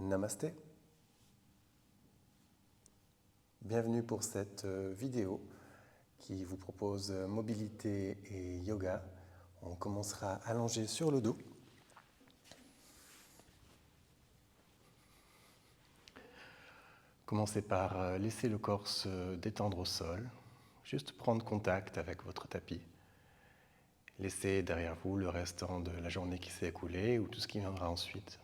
Namasté. Bienvenue pour cette vidéo qui vous propose mobilité et yoga. On commencera allongé sur le dos. Commencez par laisser le corps se détendre au sol, juste prendre contact avec votre tapis. Laissez derrière vous le restant de la journée qui s'est écoulée ou tout ce qui viendra ensuite.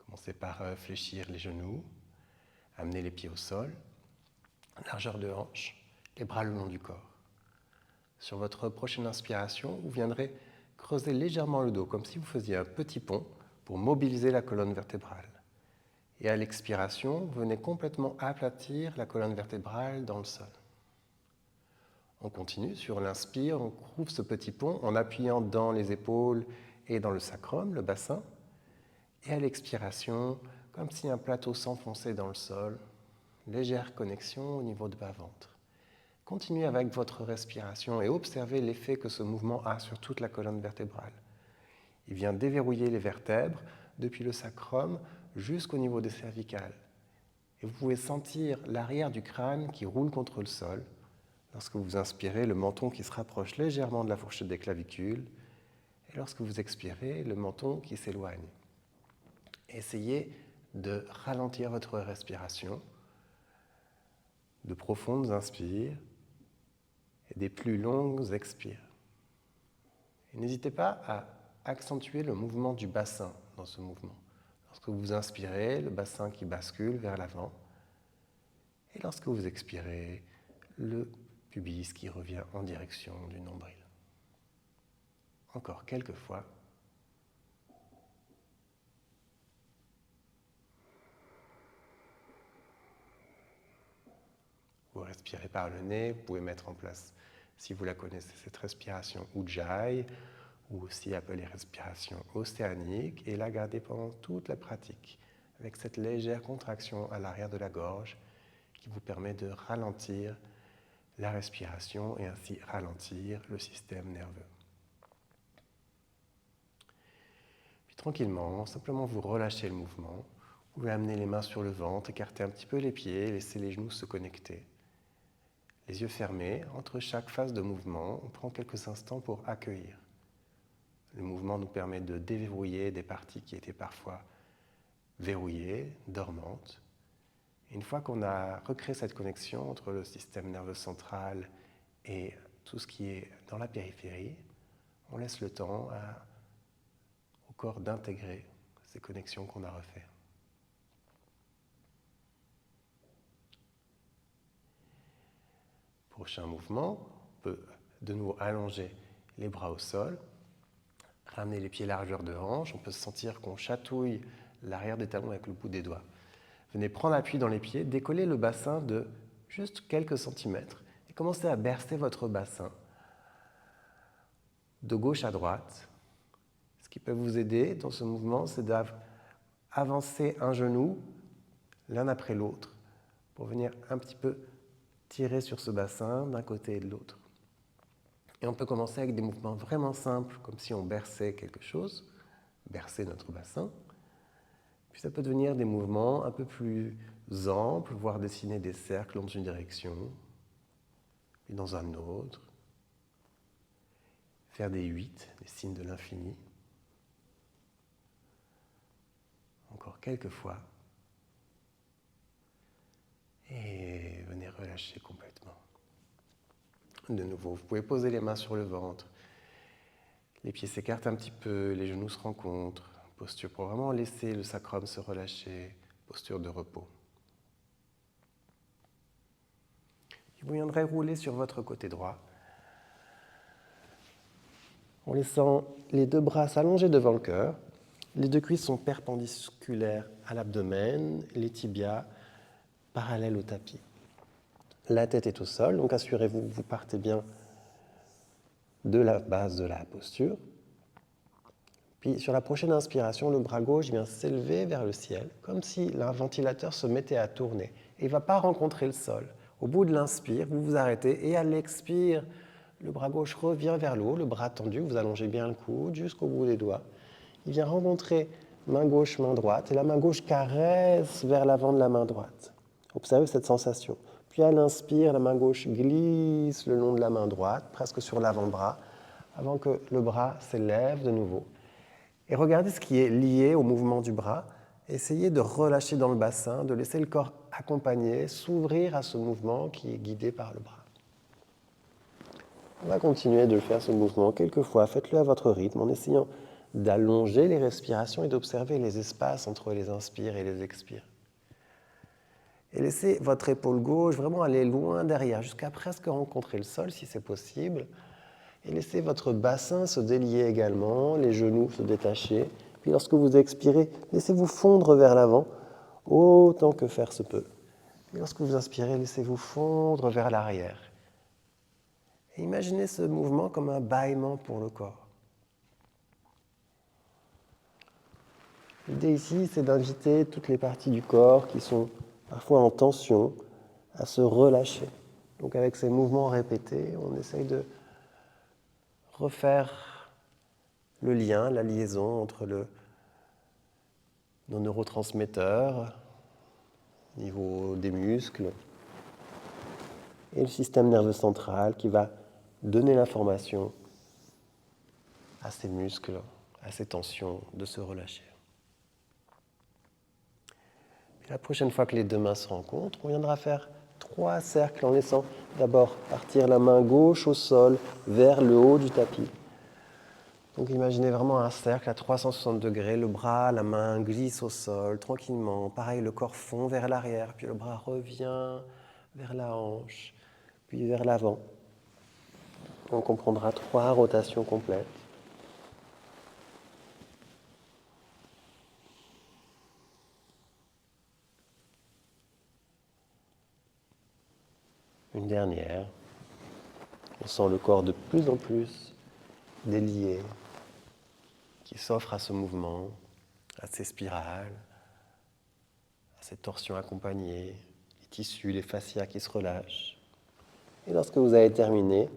Commencez par fléchir les genoux, amener les pieds au sol, largeur de hanche, les bras le long du corps. Sur votre prochaine inspiration, vous viendrez creuser légèrement le dos, comme si vous faisiez un petit pont pour mobiliser la colonne vertébrale. Et à l'expiration, venez complètement aplatir la colonne vertébrale dans le sol. On continue, sur l'inspire, on couvre ce petit pont en appuyant dans les épaules et dans le sacrum, le bassin. Et à l'expiration, comme si un plateau s'enfonçait dans le sol, légère connexion au niveau du bas-ventre. Continuez avec votre respiration et observez l'effet que ce mouvement a sur toute la colonne vertébrale. Il vient déverrouiller les vertèbres depuis le sacrum jusqu'au niveau des cervicales. Et vous pouvez sentir l'arrière du crâne qui roule contre le sol. Lorsque vous inspirez, le menton qui se rapproche légèrement de la fourchette des clavicules. Et lorsque vous expirez, le menton qui s'éloigne. Essayez de ralentir votre respiration, de profondes inspires et des plus longues expires. Et n'hésitez pas à accentuer le mouvement du bassin dans ce mouvement. Lorsque vous inspirez, le bassin qui bascule vers l'avant. Et lorsque vous expirez, le pubis qui revient en direction du nombril. Encore quelques fois. Vous respirez par le nez, vous pouvez mettre en place, si vous la connaissez, cette respiration Ujjayi, ou aussi appelée respiration océanique, et la garder pendant toute la pratique, avec cette légère contraction à l'arrière de la gorge qui vous permet de ralentir la respiration et ainsi ralentir le système nerveux. Puis tranquillement, simplement vous relâchez le mouvement, vous pouvez amener les mains sur le ventre, écarter un petit peu les pieds, laisser les genoux se connecter. Les yeux fermés, entre chaque phase de mouvement, on prend quelques instants pour accueillir. Le mouvement nous permet de déverrouiller des parties qui étaient parfois verrouillées, dormantes. Et une fois qu'on a recréé cette connexion entre le système nerveux central et tout ce qui est dans la périphérie, on laisse le temps au corps d'intégrer ces connexions qu'on a refaites. Prochain mouvement, on peut de nouveau allonger les bras au sol, ramener les pieds largeur de hanche, on peut sentir qu'on chatouille l'arrière des talons avec le bout des doigts. Venez prendre appui dans les pieds, décoller le bassin de juste quelques centimètres et commencez à bercer votre bassin de gauche à droite. Ce qui peut vous aider dans ce mouvement, c'est d'avancer un genou l'un après l'autre pour venir un petit peu tirer sur ce bassin d'un côté et de l'autre. Et on peut commencer avec des mouvements vraiment simples, comme si on berçait quelque chose, bercer notre bassin. Puis ça peut devenir des mouvements un peu plus amples, voire dessiner des cercles dans une direction, puis dans un autre. Faire des 8, des signes de l'infini. Encore quelques fois. Et venez relâcher complètement. De nouveau, vous pouvez poser les mains sur le ventre. Les pieds s'écartent un petit peu, les genoux se rencontrent. Posture pour vraiment laisser le sacrum se relâcher. Posture de repos. Vous viendrez rouler sur votre côté droit. En laissant les deux bras s'allonger devant le cœur. Les deux cuisses sont perpendiculaires à l'abdomen, les tibias parallèles au tapis. La tête est au sol, donc assurez-vous que vous partez bien de la base de la posture. Puis sur la prochaine inspiration, le bras gauche vient s'élever vers le ciel, comme si un ventilateur se mettait à tourner. Et il ne va pas rencontrer le sol. Au bout de l'inspire, vous vous arrêtez et à l'expire, le bras gauche revient vers le haut, le bras tendu, vous allongez bien le coude jusqu'au bout des doigts. il vient rencontrer main gauche, main droite, et la main gauche caresse vers l'avant de la main droite. Observez cette sensation. Puis à l'inspire, la main gauche glisse le long de la main droite, presque sur l'avant-bras, avant que le bras s'élève de nouveau. Et regardez ce qui est lié au mouvement du bras. Essayez de relâcher dans le bassin, de laisser le corps accompagner, s'ouvrir à ce mouvement qui est guidé par le bras. On va continuer de le faire, ce mouvement, quelquefois. Faites-le à votre rythme en essayant d'allonger les respirations et d'observer les espaces entre les inspires et les expires. Et laissez votre épaule gauche vraiment aller loin derrière, jusqu'à presque rencontrer le sol si c'est possible. Et laissez votre bassin se délier également, les genoux se détacher. Puis lorsque vous expirez, laissez-vous fondre vers l'avant, autant que faire se peut. Et lorsque vous inspirez, laissez-vous fondre vers l'arrière. Et imaginez ce mouvement comme un bâillement pour le corps. L'idée ici, c'est d'inviter toutes les parties du corps qui sont parfois en tension à se relâcher. Donc avec ces mouvements répétés, on essaye de refaire le lien, la liaison entre nos neurotransmetteurs, au niveau des muscles, et le système nerveux central qui va donner l'information à ces muscles, à ces tensions de se relâcher. Et la prochaine fois que les deux mains se rencontrent, on viendra faire 3 cercles en laissant d'abord partir la main gauche au sol vers le haut du tapis. Donc imaginez vraiment un cercle à 360 degrés, le bras, la main glisse au sol tranquillement. Pareil, le corps fond vers l'arrière, puis le bras revient vers la hanche, puis vers l'avant. Donc on prendra 3 rotations complètes. Une dernière. On sent le corps de plus en plus délié, qui s'offre à ce mouvement, à ces spirales, à ces torsions accompagnées, les tissus, les fascias qui se relâchent. Et lorsque vous avez terminé,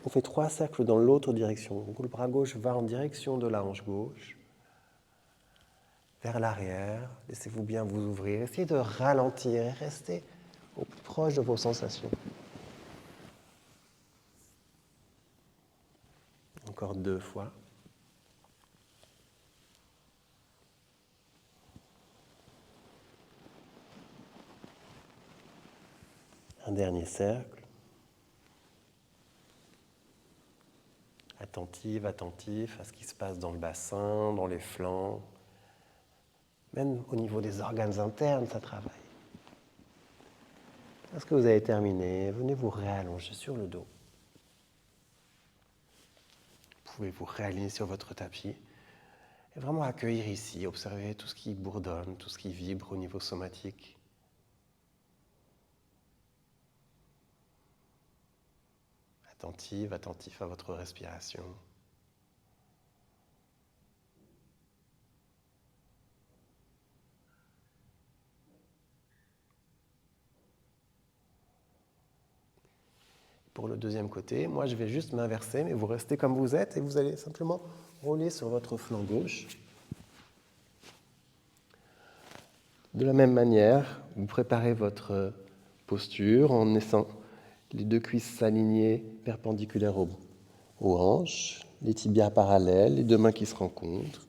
on fait 3 cercles dans l'autre direction. Donc le bras gauche va en direction de la hanche gauche, vers l'arrière. Laissez-vous bien vous ouvrir. Essayez de ralentir et rester au plus proche de vos sensations. Encore 2 fois. Un dernier cercle. Attentif à ce qui se passe dans le bassin, dans les flancs. Même au niveau des organes internes, ça travaille. Lorsque vous avez terminé, venez vous réallonger sur le dos. Vous pouvez vous réaligner sur votre tapis et vraiment accueillir ici, observer tout ce qui bourdonne, tout ce qui vibre au niveau somatique. Attentif à votre respiration. Pour le deuxième côté, moi je vais juste m'inverser, mais vous restez comme vous êtes et vous allez simplement rouler sur votre flanc gauche. De la même manière, vous préparez votre posture en laissant les 2 cuisses s'aligner perpendiculaires aux hanches, les tibias parallèles, les 2 mains qui se rencontrent,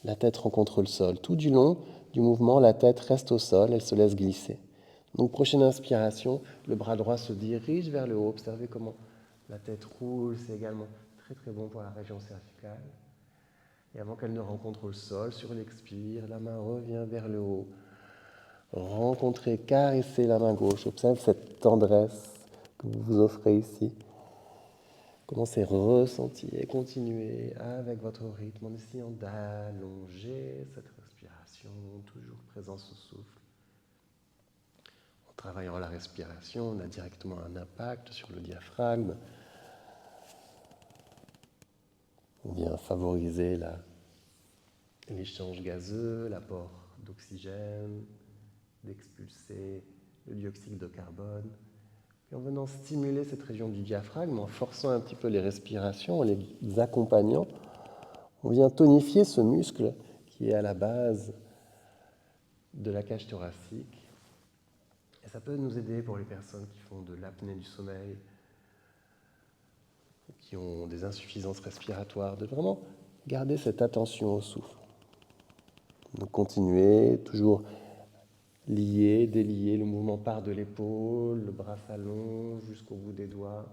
la tête rencontre le sol. Tout du long du mouvement, la tête reste au sol, elle se laisse glisser. Donc prochaine inspiration, le bras droit se dirige vers le haut. Observez comment la tête roule, c'est également très très bon pour la région cervicale. Et avant qu'elle ne rencontre le sol, sur l'expire, la main revient vers le haut. Rencontrez, caressez la main gauche. Observez cette tendresse que vous vous offrez ici. Commencez à ressentir et continuer avec votre rythme en essayant d'allonger cette respiration, toujours présent au souffle. En travaillant la respiration, on a directement un impact sur le diaphragme. On vient favoriser l'échange gazeux, l'apport d'oxygène, d'expulser le dioxyde de carbone. Et en venant stimuler cette région du diaphragme, en forçant un petit peu les respirations, en les accompagnant, On vient tonifier ce muscle qui est à la base de la cage thoracique. Et ça peut nous aider pour les personnes qui font de l'apnée du sommeil, qui ont des insuffisances respiratoires, de vraiment garder cette attention au souffle. Donc continuer, toujours lier, délier, le mouvement part de l'épaule, le bras s'allonge jusqu'au bout des doigts.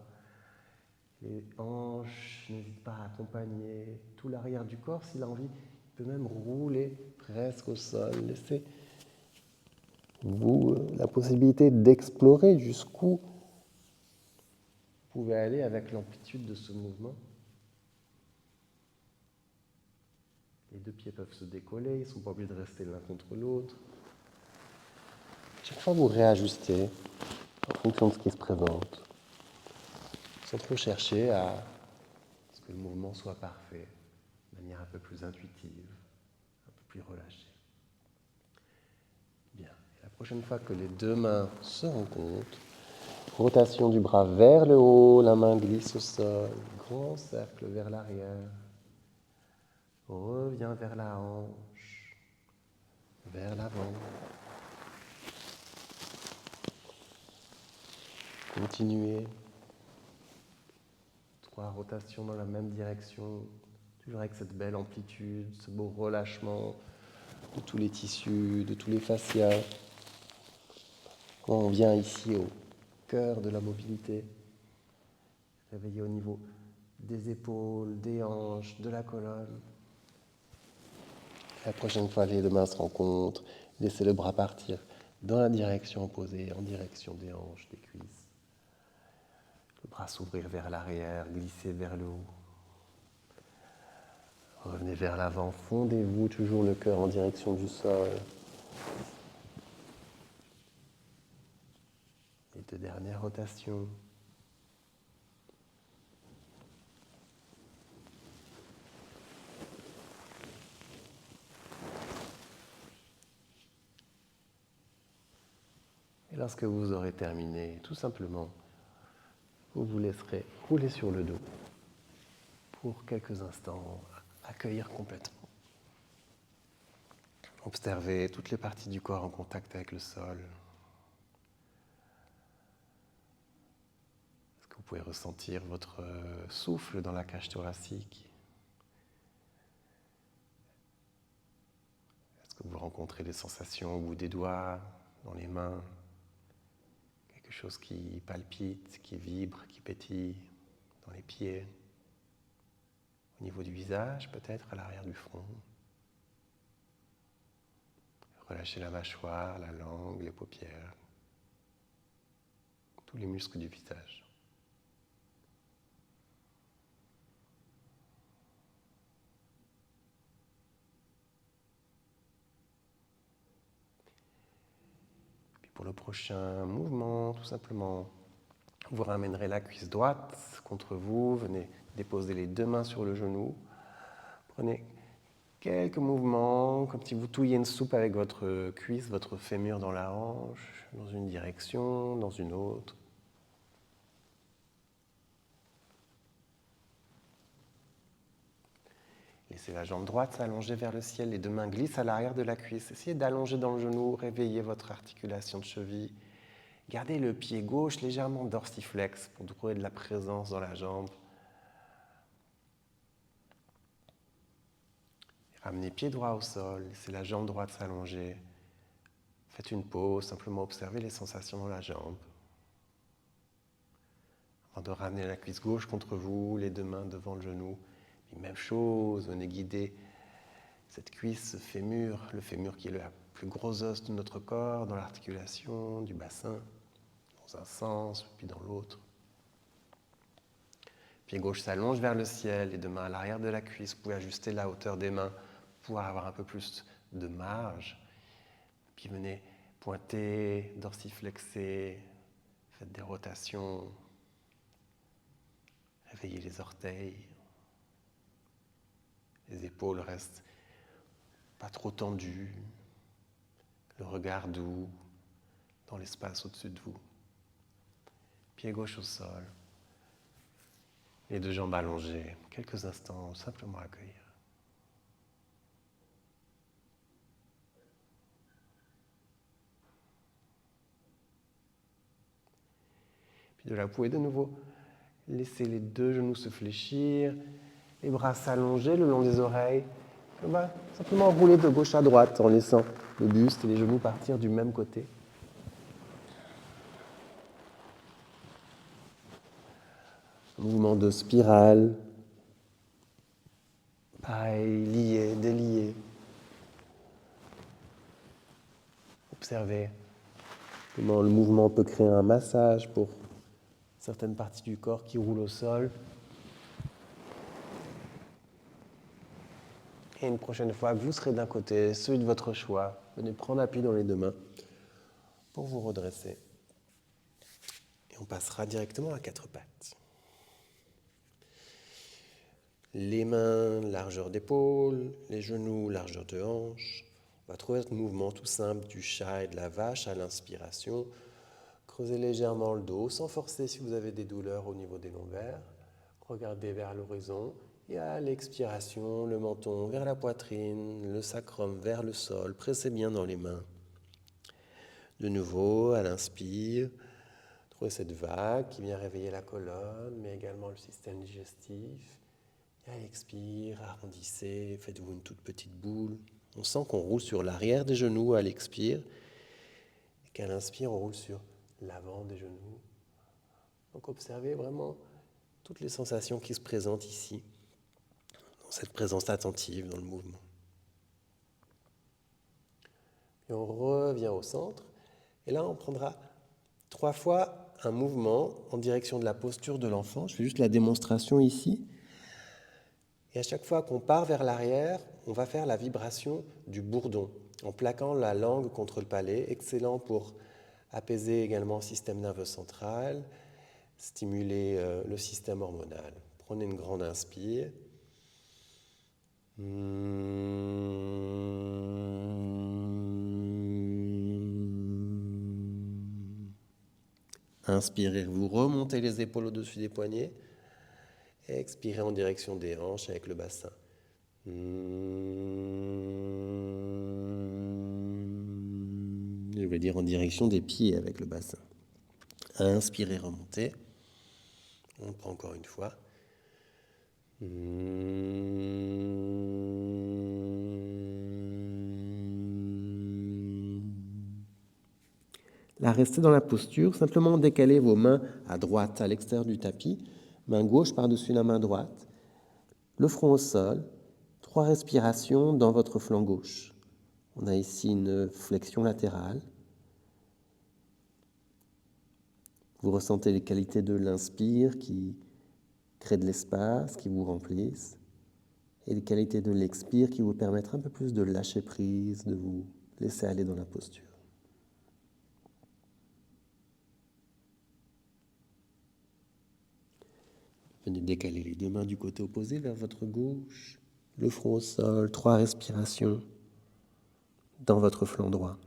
Les hanches, n'hésite pas à accompagner tout l'arrière du corps s'il a envie. Il peut même rouler presque au sol. Laissez-vous la possibilité d'explorer jusqu'où vous pouvez aller avec l'amplitude de ce mouvement. Les deux pieds peuvent se décoller, ils ne sont pas obligés de rester l'un contre l'autre. Chaque fois, vous réajustez en fonction de ce qui se présente, sans trop chercher à ce que le mouvement soit parfait, de manière un peu plus intuitive, un peu plus relâchée. Bien. Et la prochaine fois que les deux mains se rencontrent, rotation du bras vers le haut, la main glisse au sol, grand cercle vers l'arrière, revient vers la hanche, vers l'avant. Continuez. 3 rotations dans la même direction, toujours avec cette belle amplitude, ce beau relâchement de tous les tissus, de tous les fascias. On vient ici au cœur de la mobilité, réveiller au niveau des épaules, des hanches, de la colonne. La prochaine fois, les deux mains se rencontrent, laissez le bras partir dans la direction opposée, en direction des hanches, des cuisses. Le bras s'ouvrir vers l'arrière, glisser vers le haut. Revenez vers l'avant, fondez-vous toujours le cœur en direction du sol. Les 2 dernières rotations. Et lorsque vous aurez terminé, tout simplement, vous vous laisserez rouler sur le dos pour quelques instants, accueillir complètement. Observez toutes les parties du corps en contact avec le sol. Est-ce que vous pouvez ressentir votre souffle dans la cage thoracique? Est-ce que vous rencontrez des sensations au bout des doigts, dans les mains? Quelque chose qui palpite, qui vibre, qui pétille dans les pieds, au niveau du visage, peut-être à l'arrière du front. Relâchez la mâchoire, la langue, les paupières, tous les muscles du visage. Puis pour le prochain mouvement, tout simplement, vous ramènerez la cuisse droite contre vous, venez déposer les 2 mains sur le genou. Prenez quelques mouvements, comme si vous touilliez une soupe avec votre cuisse, votre fémur dans la hanche, dans une direction, dans une autre. Laissez la jambe droite s'allonger vers le ciel, les 2 mains glissent à l'arrière de la cuisse. Essayez d'allonger dans le genou, réveillez votre articulation de cheville. Gardez le pied gauche légèrement dorsiflex pour trouver de la présence dans la jambe. Ramenez pied droit au sol, laissez la jambe droite s'allonger. Faites une pause, simplement observez les sensations dans la jambe. Avant de ramener la cuisse gauche contre vous, les 2 mains devant le genou. Puis même chose, venez guider cette cuisse, ce fémur, le fémur qui est le plus gros os de notre corps, dans l'articulation du bassin, dans un sens, puis dans l'autre. Pied gauche s'allonge vers le ciel, les 2 mains à l'arrière de la cuisse. Vous pouvez ajuster la hauteur des mains pour avoir un peu plus de marge. Puis venez pointer, dorsiflexer, faites des rotations, réveillez les orteils. Les épaules restent pas trop tendues, le regard doux dans l'espace au-dessus de vous. Pied gauche au sol, les 2 jambes allongées, quelques instants, simplement accueillir. de là. Vous pouvez de nouveau laisser les deux genoux se fléchir, les bras s'allonger le long des oreilles. On va simplement rouler de gauche à droite en laissant le buste et les genoux partir du même côté. Mouvement de spirale. Pareil, lié, délié. Observez comment le mouvement peut créer un massage pour certaines parties du corps qui roulent au sol. Et une prochaine fois que vous serez d'un côté, celui de votre choix, venez prendre appui dans les deux mains pour vous redresser. Et on passera directement à quatre pattes. Les mains, largeur d'épaule, les genoux, largeur de hanche. On va trouver ce mouvement tout simple du chat et de la vache à l'inspiration. Creusez légèrement le dos, sans forcer si vous avez des douleurs au niveau des lombaires. Regardez vers l'horizon et à l'expiration, le menton vers la poitrine, le sacrum vers le sol. Pressez bien dans les mains. De nouveau, à l'inspire, trouvez cette vague qui vient réveiller la colonne, mais également le système digestif. Et à l'expire, arrondissez, faites-vous une toute petite boule. On sent qu'on roule sur l'arrière des genoux à l'expire, et qu'à l'inspire, on roule sur l'avant des genoux. Donc observez vraiment toutes les sensations qui se présentent ici, dans cette présence attentive dans le mouvement. Et on revient au centre, et là on prendra 3 fois un mouvement en direction de la posture de l'enfant. Je fais juste la démonstration ici. Et à chaque fois qu'on part vers l'arrière, on va faire la vibration du bourdon, en plaquant la langue contre le palais, excellent pour apaiser également le système nerveux central, stimuler le système hormonal. Prenez une grande inspire. Inspirez, vous remontez les épaules au-dessus des poignets. Et expirez en direction des hanches avec le bassin. Je vais dire en direction des pieds avec le bassin. Inspirez, remontez. On prend encore une fois. Là, restez dans la posture. Simplement décalez vos mains à droite, à l'extérieur du tapis. Main gauche par-dessus la main droite. Le front au sol. 3 respirations dans votre flanc gauche. On a ici une flexion latérale. Vous ressentez les qualités de l'inspire qui crée de l'espace, qui vous remplissent, et les qualités de l'expire qui vous permettent un peu plus de lâcher prise, de vous laisser aller dans la posture. Venez décaler les deux mains du côté opposé vers votre gauche, le front au sol, 3 respirations dans votre flanc droit.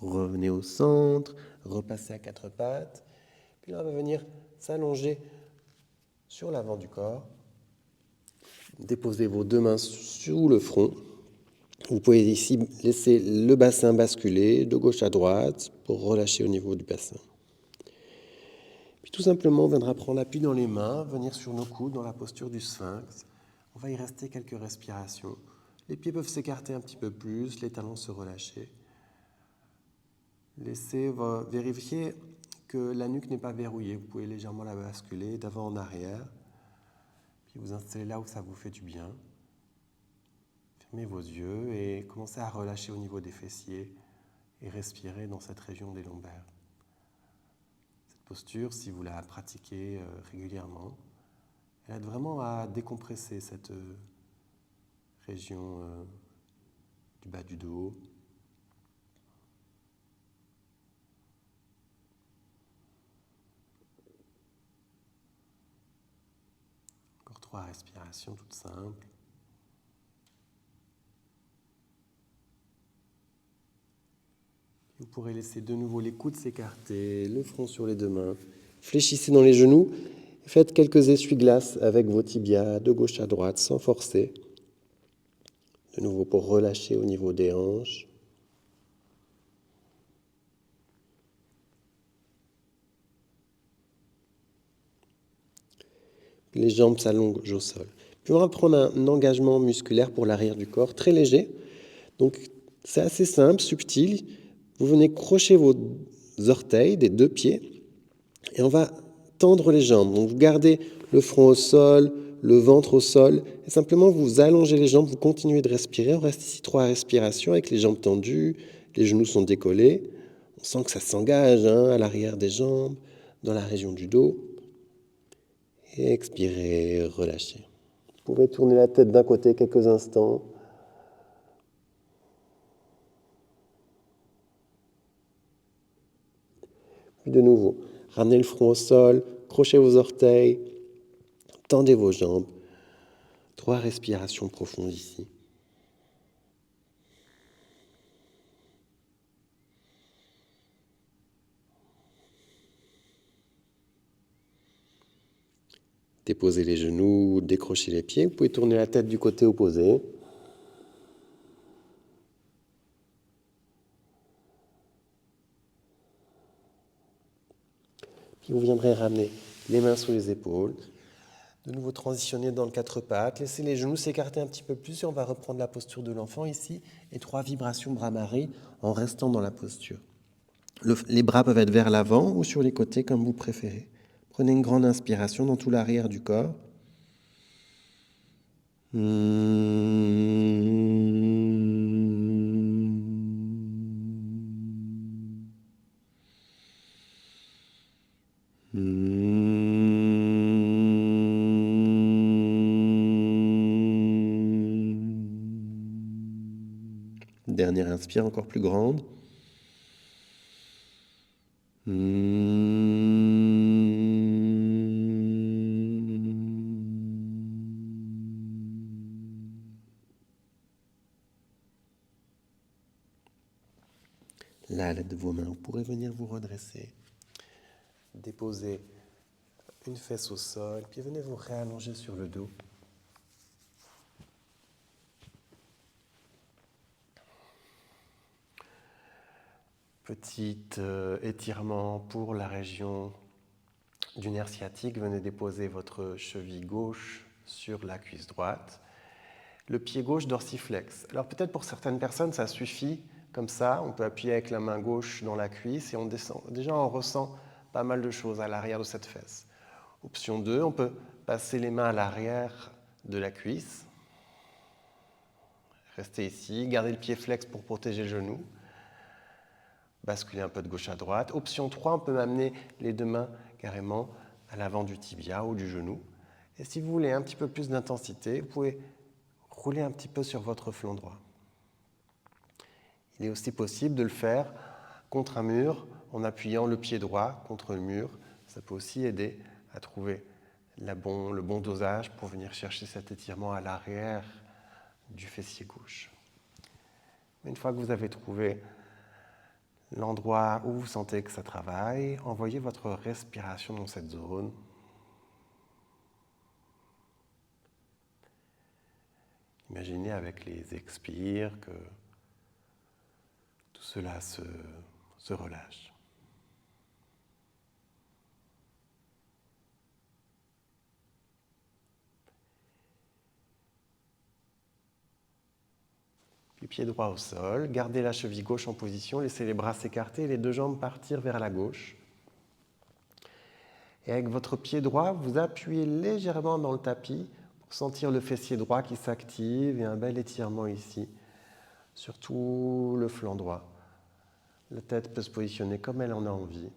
Revenez au centre, repassez à 4 pattes, puis là on va venir s'allonger sur l'avant du corps. Déposez vos deux mains sous le front. Vous pouvez ici laisser le bassin basculer de gauche à droite pour relâcher au niveau du bassin. Puis tout simplement, on viendra prendre appui dans les mains, venir sur nos coudes dans la posture du sphinx. On va y rester quelques respirations. Les pieds peuvent s'écarter un petit peu plus, les talons se relâcher. Laissez vérifier que la nuque n'est pas verrouillée. Vous pouvez légèrement la basculer d'avant en arrière. Puis vous installez là où ça vous fait du bien. Fermez vos yeux et commencez à relâcher au niveau des fessiers et respirer dans cette région des lombaires. Cette posture, si vous la pratiquez régulièrement, elle aide vraiment à décompresser cette région du bas du dos. Encore 3 respirations toutes simples. Vous pourrez laisser de nouveau les coudes s'écarter, le front sur les deux mains Fléchissez dans les genoux. Faites quelques essuie-glaces avec vos tibias de gauche à droite sans forcer. De nouveau pour relâcher au niveau des hanches. Les jambes s'allongent au sol. Puis on va prendre un engagement musculaire pour l'arrière du corps, très léger. Donc c'est assez simple, subtil. Vous venez crocher vos orteils des deux pieds et on va tendre les jambes. Donc vous gardez le front au sol, le ventre au sol et simplement vous allongez les jambes, vous continuez de respirer. On reste ici 3 respirations avec les jambes tendues, les genoux sont décollés. On sent que ça s'engage à l'arrière des jambes, dans la région du dos. Et expirez, relâchez. Vous pouvez tourner la tête d'un côté quelques instants. Puis de nouveau, ramenez le front au sol, crochez vos orteils, tendez vos jambes. 3 respirations profondes ici. Déposez les genoux, décrochez les pieds. Vous pouvez tourner la tête du côté opposé. Puis vous viendrez ramener les mains sous les épaules. De nouveau transitionner dans le 4 pattes. Laissez les genoux s'écarter un petit peu plus et on va reprendre la posture de l'enfant ici. Et 3 vibrations bras-marie en restant dans la posture. Les bras peuvent être vers l'avant ou sur les côtés comme vous préférez. Prenez une grande inspiration dans tout l'arrière du corps. Dernière inspire encore plus grande. Là, à l'aide de vos mains, vous pourrez venir vous redresser. Déposer une fesse au sol, puis venez vous réallonger sur le dos. Petit étirement pour la région du nerf sciatique. Venez déposer votre cheville gauche sur la cuisse droite. Le pied gauche dorsiflexe. Alors peut-être pour certaines personnes, ça suffit comme ça. On peut appuyer avec la main gauche dans la cuisse et on descend. Déjà, on ressent pas mal de choses à l'arrière de cette fesse. Option 2, on peut passer les mains à l'arrière de la cuisse. Restez ici, gardez le pied flex pour protéger le genou. Basculer un peu de gauche à droite. Option 3, on peut amener les deux mains carrément à l'avant du tibia ou du genou. Et si vous voulez un petit peu plus d'intensité, vous pouvez rouler un petit peu sur votre flanc droit. Il est aussi possible de le faire contre un mur en appuyant le pied droit contre le mur. Ça peut aussi aider à trouver le bon dosage pour venir chercher cet étirement à l'arrière du fessier gauche. Une fois que vous avez trouvé l'endroit où vous sentez que ça travaille, envoyez votre respiration dans cette zone. Imaginez avec les expires que tout cela se relâche. Puis pied droit au sol, gardez la cheville gauche en position, laissez les bras s'écarter et les deux jambes partir vers la gauche. Et avec votre pied droit, vous appuyez légèrement dans le tapis pour sentir le fessier droit qui s'active et un bel étirement ici, surtout le flanc droit. La tête peut se positionner comme elle en a envie.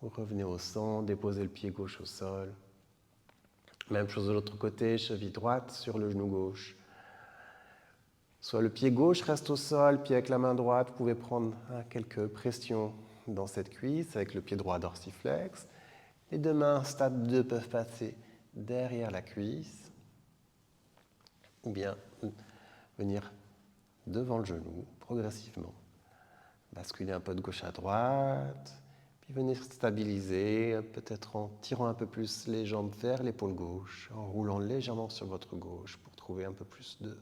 Vous revenez au centre, déposez le pied gauche au sol. Même chose de l'autre côté, cheville droite sur le genou gauche. Soit le pied gauche reste au sol, puis avec la main droite, vous pouvez prendre quelques pressions dans cette cuisse avec le pied droit dorsiflexe. Les deux mains, stade 2, peuvent passer derrière la cuisse. ou bien venir devant le genou progressivement. Basculer un peu de gauche à droite, puis venir stabiliser, peut-être en tirant un peu plus les jambes vers l'épaule gauche, en roulant légèrement sur votre gauche pour trouver un peu plus de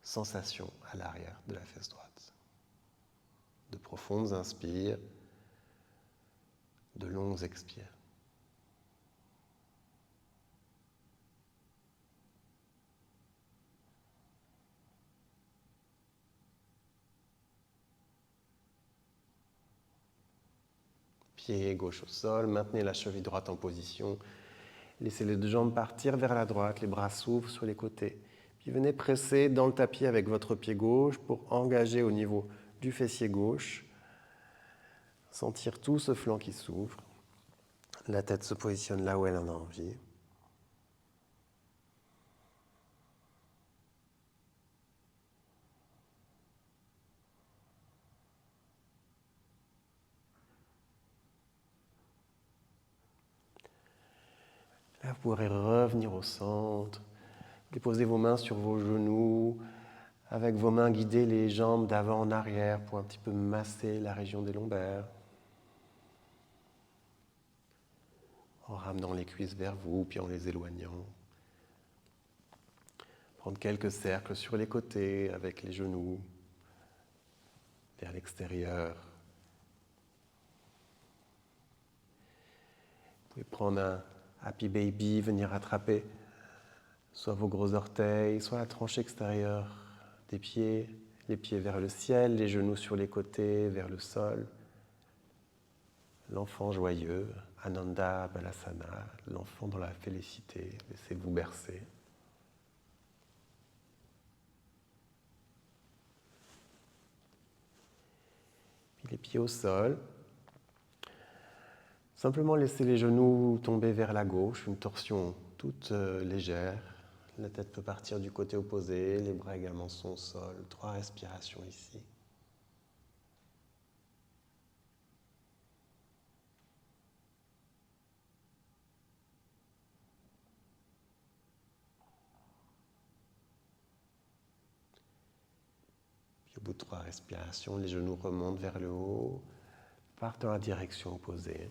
sensation à l'arrière de la fesse droite. De profondes inspires, de longues expires. Pied gauche au sol, maintenez la cheville droite en position. Laissez les deux jambes partir vers la droite, les bras s'ouvrent sur les côtés. Puis venez presser dans le tapis avec votre pied gauche pour engager au niveau du fessier gauche. Sentir tout ce flanc qui s'ouvre. La tête se positionne là où elle en a envie. Là, vous pourrez revenir au centre, déposer vos mains sur vos genoux, avec vos mains guider les jambes d'avant en arrière pour un petit peu masser la région des lombaires. En ramenant les cuisses vers vous, puis en les éloignant. Prendre quelques cercles sur les côtés avec les genoux vers l'extérieur. Vous pouvez prendre un Happy Baby, venir attraper soit vos gros orteils, soit la tranche extérieure des pieds, les pieds vers le ciel, les genoux sur les côtés, vers le sol. L'enfant joyeux, Ananda Balasana, l'enfant dans la félicité, laissez-vous bercer. Puis les pieds au sol. Simplement laissez les genoux tomber vers la gauche, une torsion toute légère. La tête peut partir du côté opposé, les bras également sont au sol. 3 respirations ici. Puis au bout de 3 respirations, les genoux remontent vers le haut, partent dans la direction opposée.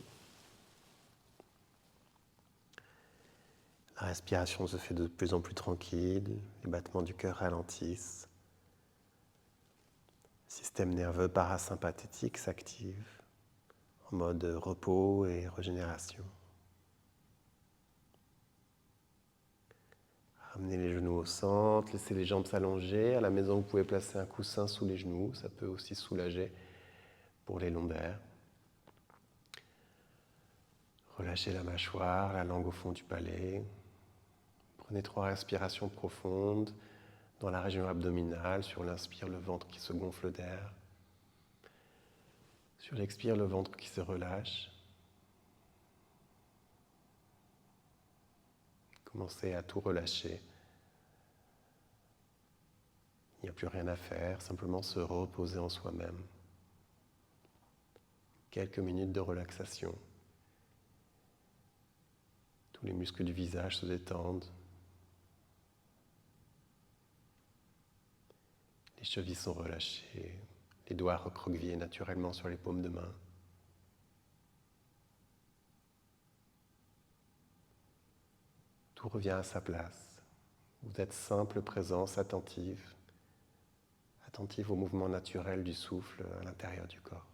La respiration se fait de plus en plus tranquille, les battements du cœur ralentissent. Le système nerveux parasympathétique s'active en mode repos et régénération. Ramenez les genoux au centre, laissez les jambes s'allonger. À la maison, vous pouvez placer un coussin sous les genoux, ça peut aussi soulager pour les lombaires. Relâchez la mâchoire, la langue au fond du palais. Prenez 3 respirations profondes dans la région abdominale. Sur l'inspire, le ventre qui se gonfle d'air. Sur l'expire, le ventre qui se relâche. Commencez à tout relâcher. Il n'y a plus rien à faire, simplement se reposer en soi-même. Quelques minutes de relaxation. Tous les muscles du visage se détendent. Les chevilles sont relâchées, les doigts recroquevillés naturellement sur les paumes de main. Tout revient à sa place. Vous êtes simple présence attentive au mouvement naturel du souffle à l'intérieur du corps.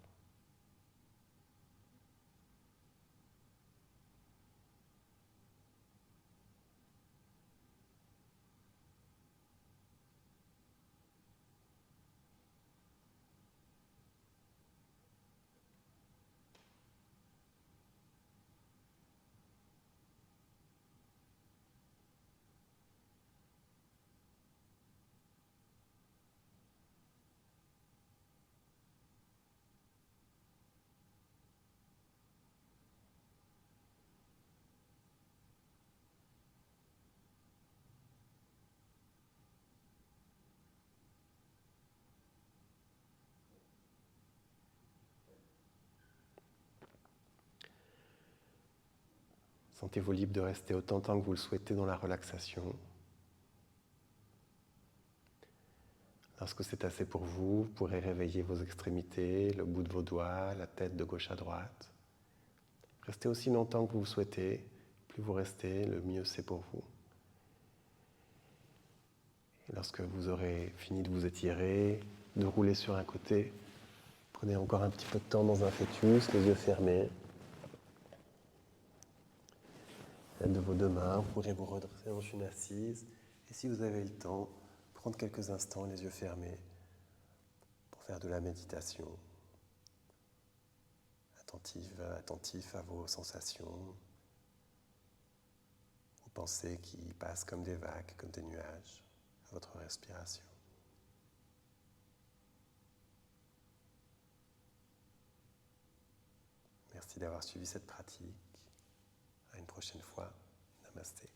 Sentez-vous libre de rester autant de temps que vous le souhaitez dans la relaxation. Lorsque c'est assez pour vous, vous pourrez réveiller vos extrémités, le bout de vos doigts, la tête de gauche à droite. Restez aussi longtemps que vous souhaitez. Plus vous restez, le mieux c'est pour vous. Et lorsque vous aurez fini de vous étirer, de rouler sur un côté, prenez encore un petit peu de temps dans un fœtus, les yeux fermés. À l'aide de vos deux mains, vous pourrez vous redresser en une assise. Et si vous avez le temps, prendre quelques instants les yeux fermés pour faire de la méditation. Attentif à vos sensations, aux pensées qui passent comme des vagues, comme des nuages, à votre respiration. Merci d'avoir suivi cette pratique. À une prochaine fois. Namasté.